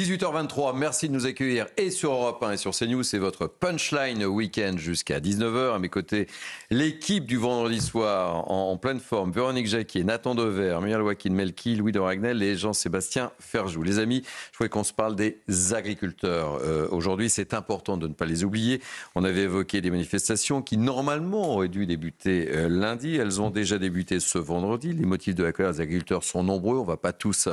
18h23, merci de nous accueillir et sur Europe 1 et sur CNews. C'est votre Punchline Week-end jusqu'à 19h. À mes côtés, l'équipe du vendredi soir en pleine forme. Véronique Jacquier, Nathan Dever, Muriel Wakin-Melki, Louis de Ragnel et Jean-Sébastien Ferjou. Les amis, je voudrais qu'on se parle des agriculteurs. Aujourd'hui, c'est important de ne pas les oublier. On avait évoqué des manifestations qui, normalement, auraient dû débuter lundi. Elles ont déjà débuté ce vendredi. Les motifs de la colère des agriculteurs sont nombreux. On ne va pas tous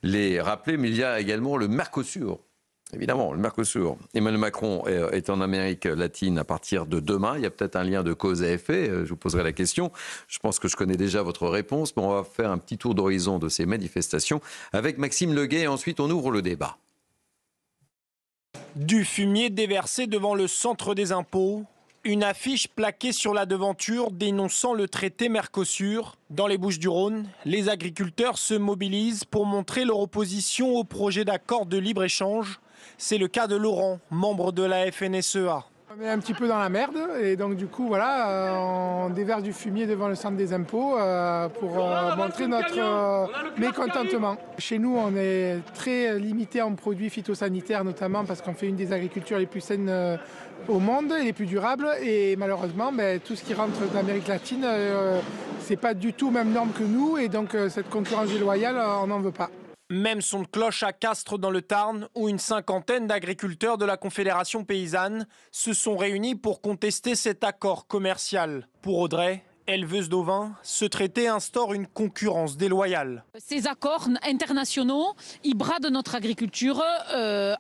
les rappeler, mais il y a également le Mercosur. Évidemment, le Mercosur. Emmanuel Macron est en Amérique latine à partir de demain. Il y a peut-être un lien de cause à effet. Je vous poserai la question. Je pense que je connais déjà votre réponse, mais on va faire un petit tour d'horizon de ces manifestations avec Maxime Leguet et ensuite on ouvre le débat. Du fumier déversé devant le centre des impôts. Une affiche plaquée sur la devanture dénonçant le traité Mercosur. Dans les Bouches-du-Rhône, les agriculteurs se mobilisent pour montrer leur opposition au projet d'accord de libre-échange. C'est le cas de Laurent, membre de la FNSEA. On est un petit peu dans la merde et donc du coup voilà, on déverse du fumier devant le centre des impôts pour montrer notre mécontentement. Chez nous on est très limité en produits phytosanitaires notamment parce qu'on fait une des agricultures les plus saines au monde et les plus durables et malheureusement tout ce qui rentre d'Amérique latine c'est pas du tout même norme que nous et donc cette concurrence déloyale on n'en veut pas. Même son de cloche à Castres dans le Tarn, où une cinquantaine d'agriculteurs de la Confédération paysanne se sont réunis pour contester cet accord commercial. Pour Audrey, éleveuse d'ovins, ce traité instaure une concurrence déloyale. Ces accords internationaux, ils bradent notre agriculture,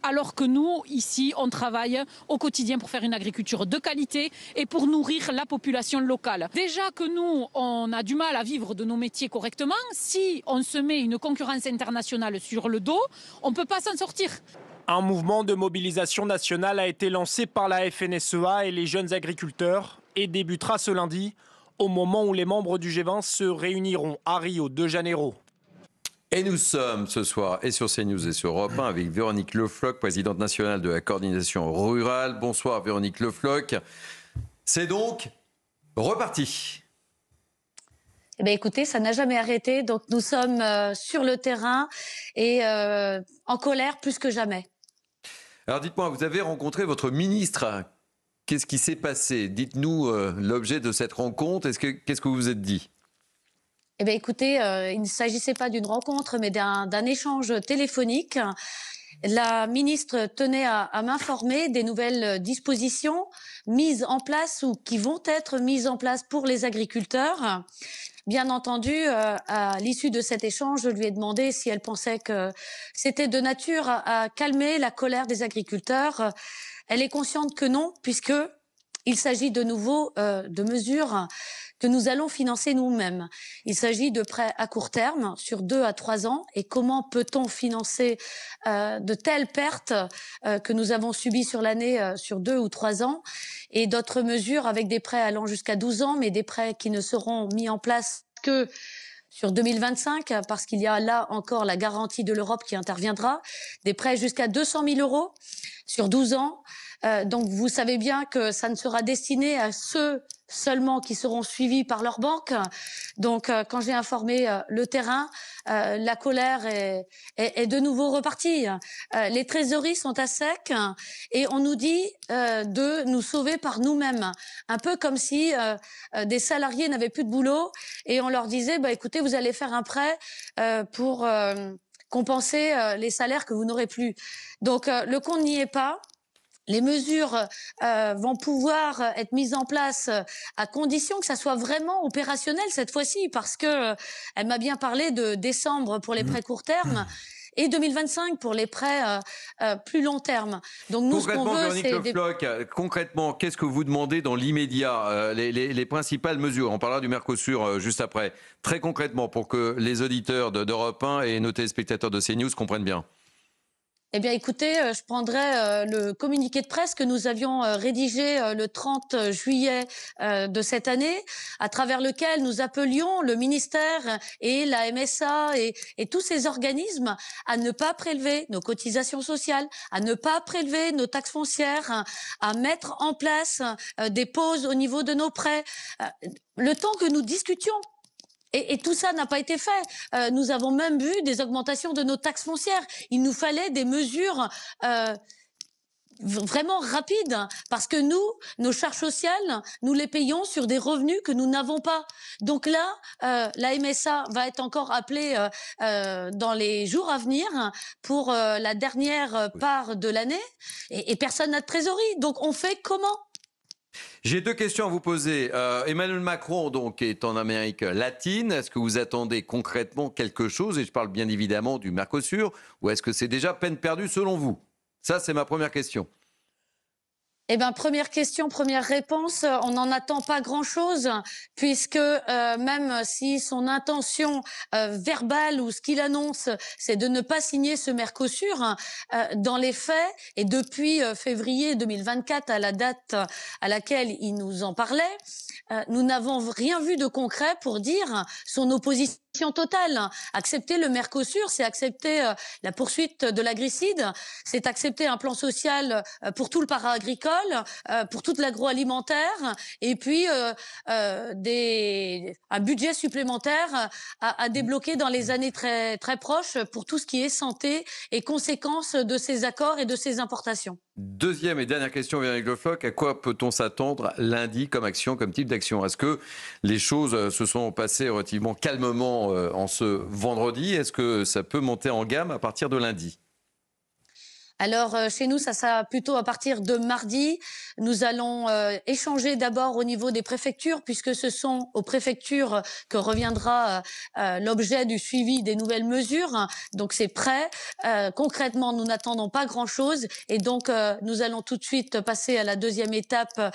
alors que nous, ici, on travaille au quotidien pour faire une agriculture de qualité et pour nourrir la population locale. Déjà que nous, on a du mal à vivre de nos métiers correctement, si on se met une concurrence internationale sur le dos, on ne peut pas s'en sortir. Un mouvement de mobilisation nationale a été lancé par la FNSEA et les jeunes agriculteurs et débutera ce lundi, au moment où les membres du G20 se réuniront à Rio de Janeiro. Et nous sommes ce soir et sur CNews et sur Europe 1 avec Véronique Le Floch, présidente nationale de la coordination rurale. Bonsoir Véronique Le Floch. C'est donc reparti. Eh bien, écoutez, ça n'a jamais arrêté. Donc nous sommes sur le terrain et en colère plus que jamais. Alors dites-moi, vous avez rencontré votre ministre. Qu'est-ce qui s'est passé? Dites-nous l'objet de cette rencontre. Qu'est-ce que vous vous êtes dit? Eh bien, écoutez, il ne s'agissait pas d'une rencontre, mais d'un échange téléphonique. La ministre tenait à m'informer des nouvelles dispositions mises en place ou qui vont être mises en place pour les agriculteurs. Bien entendu, à l'issue de cet échange, je lui ai demandé si elle pensait que c'était de nature à calmer la colère des agriculteurs. Elle est consciente que non, puisqu'il s'agit de nouveau de mesures que nous allons financer nous-mêmes. Il s'agit de prêts à court terme, sur 2 à 3 ans. Et comment peut-on financer de telles pertes que nous avons subies sur l'année sur 2 ou 3 ans? Et d'autres mesures avec des prêts allant jusqu'à 12 ans, mais des prêts qui ne seront mis en place que sur 2025, parce qu'il y a là encore la garantie de l'Europe qui interviendra, des prêts jusqu'à 200 000 € sur 12 ans. Donc vous savez bien que ça ne sera destiné à ceux seulement qui seront suivis par leur banque. Donc quand j'ai informé le terrain, la colère est de nouveau repartie. Les trésoreries sont à sec et on nous dit de nous sauver par nous-mêmes. Un peu comme si des salariés n'avaient plus de boulot et on leur disait écoutez, vous allez faire un prêt pour compenser les salaires que vous n'aurez plus. Donc le compte n'y est pas. Les mesures vont pouvoir être mises en place à condition que ça soit vraiment opérationnel cette fois-ci, parce que elle m'a bien parlé de décembre pour les prêts court terme et 2025 pour les prêts plus long terme. Donc nous, ce qu'on veut, Véronique Le Floch, concrètement, qu'est-ce que vous demandez dans l'immédiat, les principales mesures? On parlera du Mercosur juste après. Très concrètement, pour que les auditeurs d'Europe 1 et nos téléspectateurs de CNews comprennent bien. Eh bien, écoutez, je prendrai le communiqué de presse que nous avions rédigé le 30 juillet de cette année, à travers lequel nous appelions le ministère et la MSA et tous ces organismes à ne pas prélever nos cotisations sociales, à ne pas prélever nos taxes foncières, à mettre en place des pauses au niveau de nos prêts. Le temps que nous discutions Et tout ça n'a pas été fait. Nous avons même vu des augmentations de nos taxes foncières. Il nous fallait des mesures vraiment rapide, parce que nous, nos charges sociales, nous les payons sur des revenus que nous n'avons pas. Donc là, la MSA va être encore appelée dans les jours à venir pour la dernière part de l'année, et personne n'a de trésorerie. Donc on fait comment ? J'ai 2 questions à vous poser. Emmanuel Macron donc, est en Amérique latine. Est-ce que vous attendez concrètement quelque chose ? Et je parle bien évidemment du Mercosur. Ou est-ce que c'est déjà peine perdue selon vous ? Ça, c'est ma première question. Eh bien, première question, première réponse, on n'en attend pas grand-chose, puisque même si son intention verbale ou ce qu'il annonce, c'est de ne pas signer ce Mercosur, dans les faits, et depuis février 2024, à la date à laquelle il nous en parlait, nous n'avons rien vu de concret pour dire son opposition totale. Accepter le Mercosur, c'est accepter la poursuite de l'agricide, c'est accepter un plan social pour tout le para-agricole, pour toute l'agroalimentaire, et puis un budget supplémentaire à débloquer dans les années très, très proches pour tout ce qui est santé et conséquences de ces accords et de ces importations. Deuxième et dernière question, Véronique Le Floch. À quoi peut-on s'attendre lundi comme action, comme type d'action ? Est-ce que les choses se sont passées relativement calmement en ce vendredi ? Est-ce que ça peut monter en gamme à partir de lundi ? Alors, chez nous, ça sera plutôt à partir de mardi. Nous allons échanger d'abord au niveau des préfectures, puisque ce sont aux préfectures que reviendra l'objet du suivi des nouvelles mesures. Donc, c'est prêt. Concrètement, nous n'attendons pas grand-chose. Et donc, nous allons tout de suite passer à la deuxième étape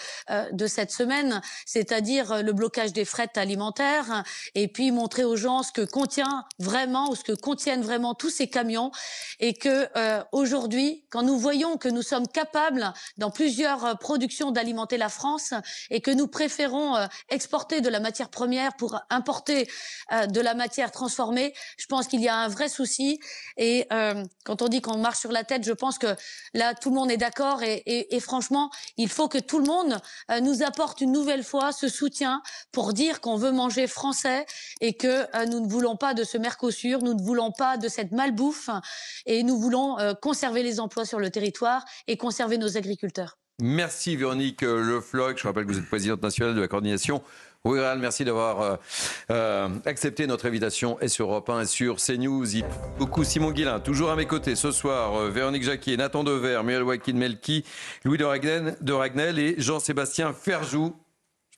de cette semaine, c'est-à-dire le blocage des fret alimentaires, et puis montrer aux gens ce que contient vraiment, ou ce que contiennent vraiment tous ces camions, et que aujourd'hui, quand nous voyons que nous sommes capables, dans plusieurs productions, d'alimenter la France, et que nous préférons exporter de la matière première pour importer de la matière transformée, je pense qu'il y a un vrai souci. Et quand on dit qu'on marche sur la tête, je pense que là, tout le monde est d'accord. Et franchement, il faut que tout le monde nous apporte une nouvelle fois ce soutien pour dire qu'on veut manger français, et que nous ne voulons pas de ce Mercosur, nous ne voulons pas de cette malbouffe, et nous voulons conserver les emplois sur le territoire et conserver nos agriculteurs. Merci Véronique Le Floch. Je rappelle que vous êtes présidente nationale de la coordination rurale. Merci d'avoir accepté notre invitation et sur Europe 1 et sur CNews. Beaucoup Simon Guillain, toujours à mes côtés ce soir. Véronique Jacquier, Nathan Dever, Muriel Wadkine-Melki, Louis de Ragnel et Jean-Sébastien Ferjou.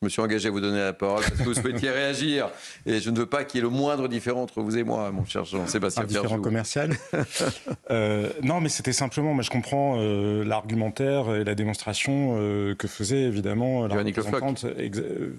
Je me suis engagé à vous donner la parole parce que vous souhaitiez réagir. Et je ne veux pas qu'il y ait le moindre différent entre vous et moi, mon cher Jean-Sébastien Ferjou. Un différent commercial Non, mais c'était simplement, moi je comprends l'argumentaire et la démonstration que faisait évidemment Véronique Le Floch.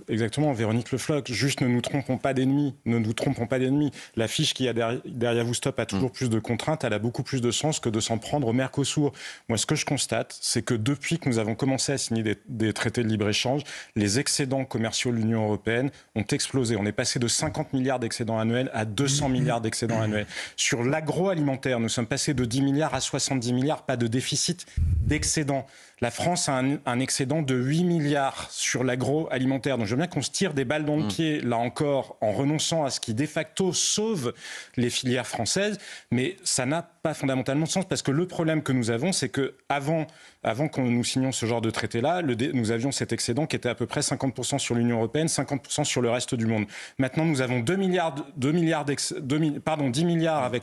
Exactement, Véronique Le Floch. Juste ne nous trompons pas d'ennemis. Ne nous trompons pas d'ennemis. La fiche qu'il y a derrière vous stop a toujours plus de contraintes. Elle a beaucoup plus de sens que de s'en prendre au Mercosur. Moi, ce que je constate, c'est que depuis que nous avons commencé à signer des traités de libre-échange, les excédents commerciaux de l'Union européenne ont explosé. On est passé de 50 milliards d'excédents annuels à 200 milliards d'excédents annuels. Sur l'agroalimentaire, nous sommes passés de 10 milliards à 70 milliards, pas de déficit, d'excédents. La France a un excédent de 8 milliards sur l'agroalimentaire. Donc je veux bien qu'on se tire des balles dans le pied, là encore, en renonçant à ce qui de facto sauve les filières françaises. Mais ça n'a pas fondamentalement de sens, parce que le problème que nous avons, c'est que avant que nous signions ce genre de traité-là, nous avions cet excédent qui était à peu près 50% sur l'Union européenne, 50% sur le reste du monde. Maintenant, nous avons 10 milliards avec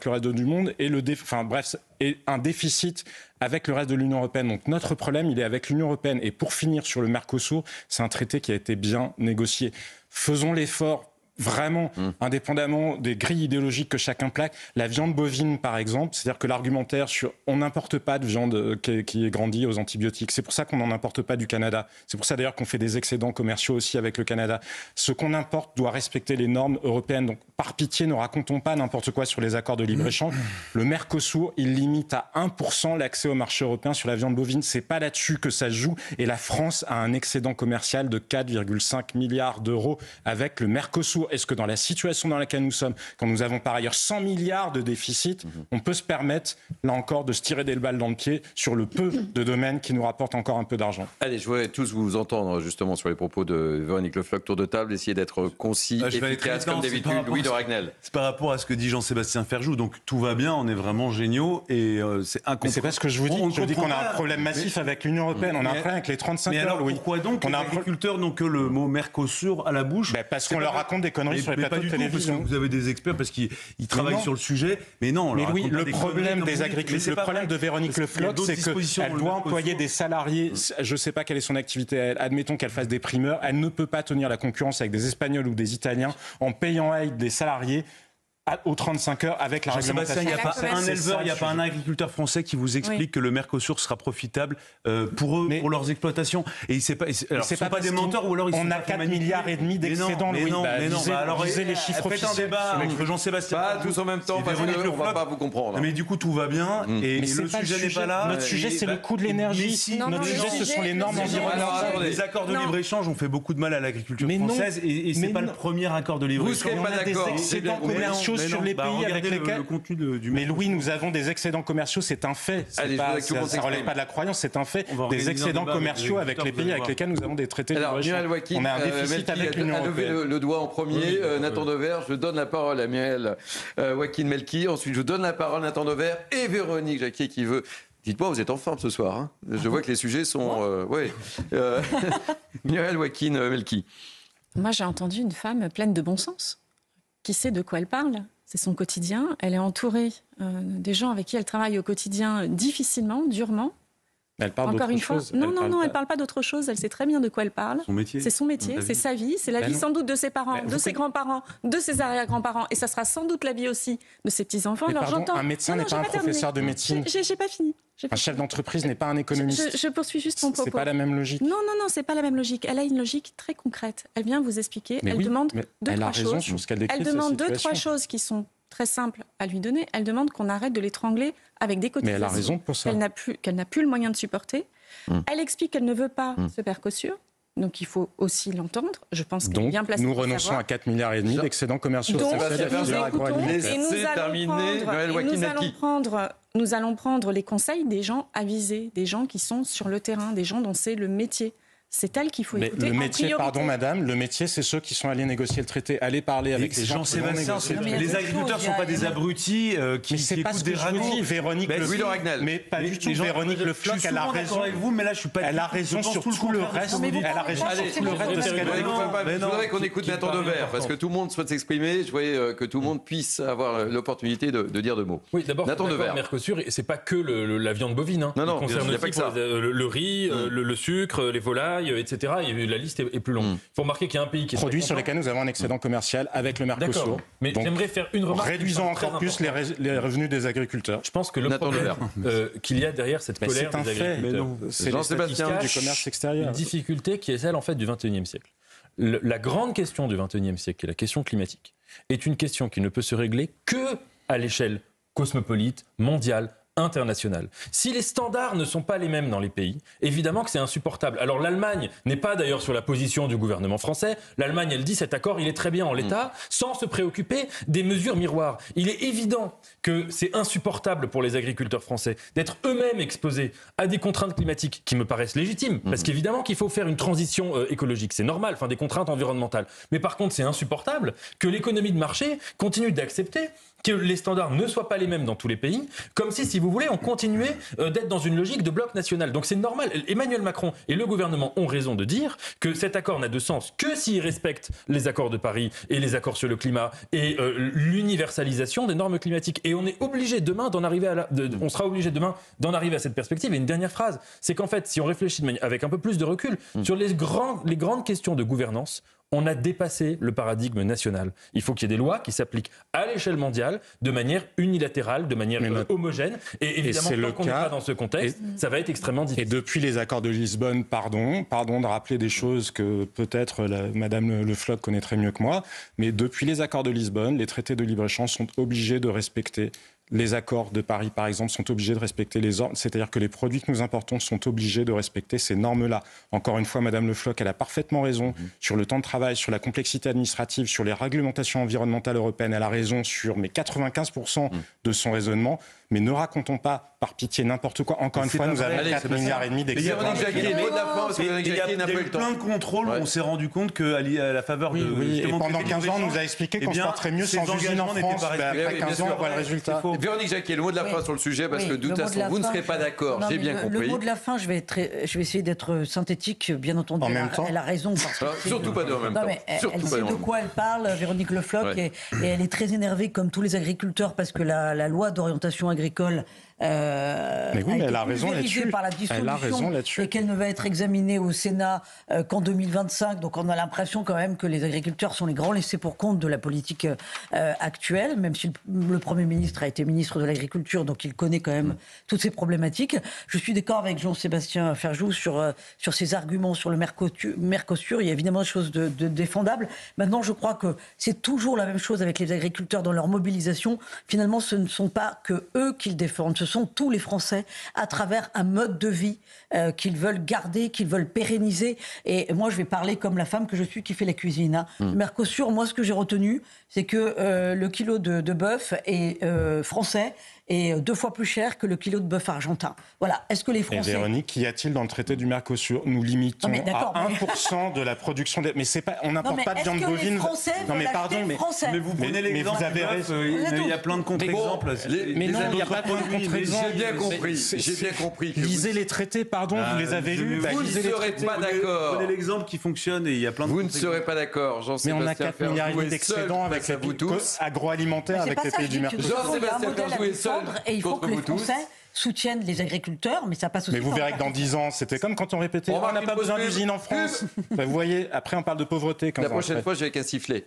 le reste du monde et un déficit avec le reste de l'Union européenne. Donc notre problème, il est avec l'Union européenne. Et pour finir sur le Mercosur, c'est un traité qui a été bien négocié. Faisons l'effort, vraiment, indépendamment des grilles idéologiques que chacun plaque. La viande bovine, par exemple, c'est-à-dire que l'argumentaire sur on n'importe pas de viande qui est grandie aux antibiotiques. C'est pour ça qu'on n'en importe pas du Canada. C'est pour ça d'ailleurs qu'on fait des excédents commerciaux aussi avec le Canada. Ce qu'on importe doit respecter les normes européennes. Donc par pitié, ne racontons pas n'importe quoi sur les accords de libre-échange. Le Mercosur, il limite à 1% l'accès au marché européen sur la viande bovine. C'est pas là-dessus que ça se joue. Et la France a un excédent commercial de 4,5 milliards d'euros avec le Mercosur. Mercosur. Est-ce que dans la situation dans laquelle nous sommes, quand nous avons par ailleurs 100 milliards de déficit, on peut se permettre, là encore, de se tirer des balles dans le pied sur le peu de domaines qui nous rapportent encore un peu d'argent? Allez, je voudrais tous vous entendre justement sur les propos de Véronique Le Floch, tour de table, essayer d'être concis, efficace comme d'habitude. Louis de Ragnel. C'est par rapport à ce que dit Jean-Sébastien Ferjou, donc tout va bien, on est vraiment géniaux et c'est incompréhensible. Mais c'est pas ce que je vous dis. Je vous dis qu'on a un problème massif avec l'Union européenne. On a un problème avec les 35 heures, alors, Louis. pourquoi donc les agriculteurs n'ont que le mot Mercosur à la bouche? Parce qu'on leur raconte des conneries sur les plateaux de télévision. Parce que vous avez des experts, parce qu'ils travaillent sur le sujet. Mais non, mais oui, le problème des agriculteurs, le problème de Véronique Le Floch, c'est qu'elle doit employer des salariés. Je ne sais pas quelle est son activité. Admettons qu'elle fasse des primeurs. Elle ne peut pas tenir la concurrence avec des Espagnols ou des Italiens en payant à des salariés aux 35 heures avec la réglementation. Il n'y a pas un éleveur, il n'y a pas un agriculteur français qui vous explique que le Mercosur sera profitable pour eux, pour leurs exploitations. Et c'est pas, alors, ce ne sont pas des menteurs ou alors ils sont on a 4,5 milliards d'excédents. Mais non, alors lisez les chiffres faites un débat avec Jean-Sébastien. Pas tous en même temps, parce qu'on ne va pas vous comprendre. Mais du coup, tout va bien et le sujet n'est pas là. Notre sujet, c'est le coût de l'énergie. Notre sujet, ce sont les normes environnementales. Les accords de libre-échange ont fait beaucoup de mal à l'agriculture française et ce n'est pas le premier accord de libre-échange. Vous ne serez pas d'accord. Des excédents commerciaux sur les pays avec lesquels... Mais Louis, nous avons des excédents commerciaux, c'est un fait. Ça ne relève pas de la croyance, c'est un fait. Des excédents commerciaux avec les pays avec lesquels nous avons des traités de libre-échange. On a un déficit avec l'Union européenne. Levé le doigt en premier, Nathan Dever. Je donne la parole à Mireille Wakin Melki. Ensuite, je donne la parole à Nathan Dever et Véronique Jacquier qui veut... Dites-moi, vous êtes en forme ce soir. Hein, je vois que les sujets sont... Mireille Wakin Melki. Moi, j'ai entendu une femme pleine de bon sens, qui sait de quoi elle parle. C'est son quotidien. Elle est entourée des gens avec qui elle travaille au quotidien difficilement, durement. Elle parle encore une fois. Chose. Non, elle ne parle pas d'autre chose. Elle sait très bien de quoi elle parle. C'est son métier, c'est sa vie, c'est la vie sans doute de ses parents, de ses grands-parents, de ses arrière-grands-parents. Et ça sera sans doute la vie aussi de ses petits-enfants. Alors j'entends. Un médecin n'est pas un professeur de médecine. J'ai pas fini. Un chef d'entreprise n'est pas un économiste. Je poursuis juste mon propos. C'est pas la même logique. Non, c'est pas la même logique. Elle a une logique très concrète. Elle vient vous expliquer. Elle demande deux, trois choses. Sur ce qu'elle décrit, elle demande deux, trois choses qui sont très simples à lui donner. Elle demande qu'on arrête de l'étrangler avec des cotisations. Mais elle a raison pour ça. Qu'elle n'a plus le moyen de supporter. Elle explique qu'elle ne veut pas ce Mercosur. Donc il faut aussi l'entendre. Je pense qu'elle est bien placée. Nous renonçons à 4,5 milliards d'excédents commerciaux. Nous allons prendre les conseils des gens avisés, des gens qui sont sur le terrain, des gens dont c'est le métier. C'est elle qu'il faut écouter. Le métier, pardon madame, le métier c'est ceux qui sont allés négocier le traité, aller parler avec les gens. Les agriculteurs ne sont pas des abrutis qui écoutent des ragots. Véronique mais pas du tout. Véronique Le Floch, elle a raison avec vous, mais là je suis pas. Elle a raison sur tout le reste. Elle a raison sur tout le reste de ce qu'elle a. Je voudrais qu'on écoute Nathan Dever parce que tout le monde souhaite s'exprimer. Je voudrais que tout le monde puisse avoir l'opportunité de dire deux mots. Oui, d'abord, le Mercosur, c'est pas que la viande bovine. Non, il concerne aussi le riz, le sucre, les volailles, etc. Et la liste est plus longue. Il faut remarquer qu'il y a un pays qui est produits sur lesquels nous avons un excédent commercial avec le Mercosur. D'accord. Mais j'aimerais faire une remarque. Réduisons encore plus les revenus des agriculteurs. Je pense que le problème qu'il y a derrière cette colère des agriculteurs, c'est Jean-Sébastien du commerce extérieur. Une difficulté qui est celle en fait du XXIe siècle. La grande question du XXIe siècle, qui est la question climatique, est une question qui ne peut se régler que à l'échelle cosmopolite, mondiale, internationale. Si les standards ne sont pas les mêmes dans les pays, évidemment que c'est insupportable. Alors l'Allemagne n'est pas d'ailleurs sur la position du gouvernement français. L'Allemagne, elle dit cet accord, il est très bien en l'état, sans se préoccuper des mesures miroirs. Il est évident que c'est insupportable pour les agriculteurs français d'être eux-mêmes exposés à des contraintes climatiques qui me paraissent légitimes, parce qu'évidemment qu'il faut faire une transition écologique, c'est normal, enfin des contraintes environnementales. Mais par contre, c'est insupportable que l'économie de marché continue d'accepter que les standards ne soient pas les mêmes dans tous les pays, comme si vous voulez, on continuait d'être dans une logique de bloc national. Donc c'est normal. Emmanuel Macron et le gouvernement ont raison de dire que cet accord n'a de sens que s'il respecte les accords de Paris et les accords sur le climat et l'universalisation des normes climatiques. Et on est obligé demain d'en arriver on sera obligé demain d'en arriver à cette perspective. Et une dernière phrase, c'est qu'en fait, si on réfléchit avec un peu plus de recul sur les grandes questions de gouvernance, on a dépassé le paradigme national. Il faut qu'il y ait des lois qui s'appliquent à l'échelle mondiale de manière unilatérale, de manière homogène. Et évidemment, tant qu'on n'est pas dans ce contexte, ça va être extrêmement difficile. Et depuis les accords de Lisbonne, pardon de rappeler des choses que peut-être Madame Le Floch connaîtrait mieux que moi, mais depuis les accords de Lisbonne, les traités de libre-échange sont obligés de respecter Les accords de Paris, par exemple, sont obligés de respecter les normes. C'est-à-dire que les produits que nous importons sont obligés de respecter ces normes-là. Encore une fois, Madame Le Floch, elle a parfaitement raison sur le temps de travail, sur la complexité administrative, sur les réglementations environnementales européennes. Elle a raison sur 95% de son raisonnement. Mais ne racontons pas, par pitié, n'importe quoi. Encore une fois, nous avons 4,5 milliards d'excédents. Il y a eu plein de contrôles. On s'est rendu compte qu'à la faveur de... Oui, et pendant 15 ans, on nous a expliqué qu'on se porterait mieux sans usine en France. Après 15 ans, on voit le résultat. Véronique Jacquier, le mot de la fin sur le sujet, parce que de toute façon, vous ne serez pas d'accord, j'ai bien compris. Le mot de la fin, je vais essayer d'être synthétique, bien entendu. En même temps. Elle a raison. Surtout pas deux en même temps. Elle sait de quoi elle parle, Véronique Le Floch, et elle est très énervée, comme tous les agriculteurs, parce que la loi d'orientation agricole mais oui, mais elle a raison là-dessus. Par la dissolution et qu'elle ne va être examinée au Sénat qu'en 2025. Donc on a l'impression quand même que les agriculteurs sont les grands laissés pour compte de la politique actuelle, même si le Premier ministre a été ministre de l'Agriculture, donc il connaît quand même toutes ces problématiques. Je suis d'accord avec Jean-Sébastien Ferjou sur ses arguments sur le Mercosur. Il y a évidemment des choses de défendables. Maintenant, je crois que c'est toujours la même chose avec les agriculteurs dans leur mobilisation. Finalement, ce ne sont pas que eux qu'ils défendent, ce sont tous les Français à travers un mode de vie qu'ils veulent garder, qu'ils veulent pérenniser. Et moi, je vais parler comme la femme que je suis qui fait la cuisine. Le Mercosur, moi, ce que j'ai retenu, c'est que le kilo de bœuf est français est 2 fois plus cher que le kilo de bœuf argentin. Voilà. Est-ce que les Français... Et Véronique, qu'y a-t-il dans le traité du Mercosur? Nous limitons à 1% de la production de... Mais c'est pas... on n'importe pas de viande bovine. Non mais pardon, mais vous prenez l'exemple. Il y a plein de contre-exemples. Mais non, il n'y a pas de contre-exemples. J'ai bien compris. J'ai bien compris. Lisez les traités, pardon, vous les avez lus. Vous ne serez pas d'accord. Prenez l'exemple qui fonctionne et il y a plein de... Vous ne serez pas d'accord, Mais on a 4 milliards Ferjou d'excédents avec les agroalimentaires avec les pays du Mercosur. Jean-Sébastien Ferjou est seul. Et il faut que les Français soutiennent les agriculteurs, mais ça passe aussi... Mais vous verrez que dans 10 ans, c'était comme quand on répétait « On n'a pas besoin d'usine en France ». Vous voyez, après on parle de pauvreté. La prochaine fois, je vais avec un sifflet.